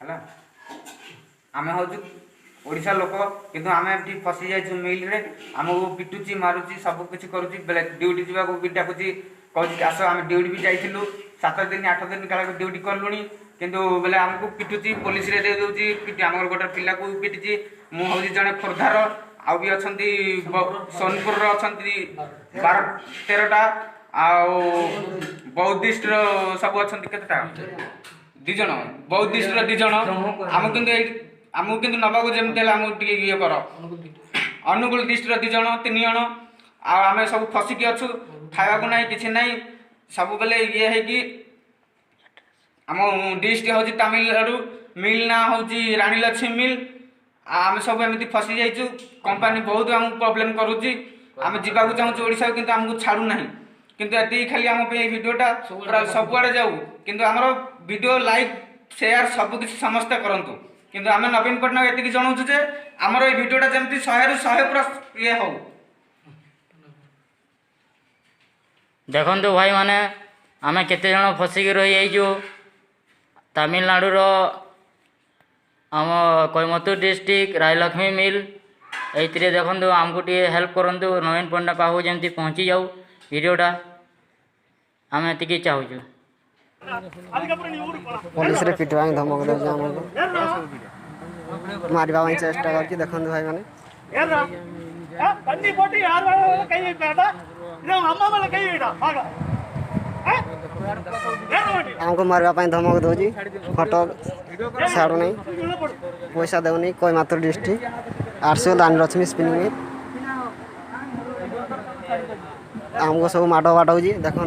है आम हूँ ओडिशा लोक किंतु आम ये फसी जाइए मिल रे आमको पिटुची मारुची सब किसी करुच्ची बेले ड्यूटी जावाक भी डाकुची कह आस आम ड्यूटी भी जाइलु 7 दिन 8 दिन काल ड्यूटी कलुणी किंतु बेले आमको पिटुची पुलिस रे दे दउची पिटी आम गोटे पिला को पिटिची मु हूँ जड़े खोर्धार आउ भी अच्छा सोनपुर अच्छा 12-13टा आउ बौद्धिस्ट सब अच्छा केतेटा 2 जन बौद्धिस्ट 2 जन आमको किंतु नबाक जमी आमको ये कर अनुगुल डिस्ट्रिक्ट 2 जन 3 जन आम सब फसिकी अच्छु खावा ना कि ना सब बेले ये है कि आम डिस्ट्रिक्ट हूँ तमिलनाडु मिल ना हूँ रानी लक्ष्मी मिल आम सब एमती फसी जाइए कंपानी बहुत आमको प्रोब्लेम करुच्ची आम जावाक चाहूँ ओडिशा किंतु आमको छाड़ू ना किंतु ये खाली आम भिडियोटा पूरा सबुआड़े जाऊ किंतु आमर वीडियो लाइक शेयर सबकि समस्ते करूँ किंतु आम नवीन पट्टनायक ये जनाऊँ जे आमर ये भिडियोटा जमी 100 पूरा ये हो देखो भाई माने आम केते जन फसिकी रही जाइजु तमिलनाडुर आम कोयम्बटूर डिस्ट्रिक्ट रायलक्ष्मी मिल ये देखो आमको टे हेल्प करूँ नवीन पट्टनायक पाखु जमी पहुँची जाऊ वीडियोटा आम ये चाहूँ पुलिस रे पिटवा धमक दे मारवा चेष्टा कर देखो भाई माने हमको मारवा धमक दौर फटो छाड़ू नहीं पैसा देनी कोयम्बटूर डिस्ट्रिक्ट आरसीओ रानी लक्ष्मी स्पिनिंग मिल हमको सब माड़ बाड़ देखो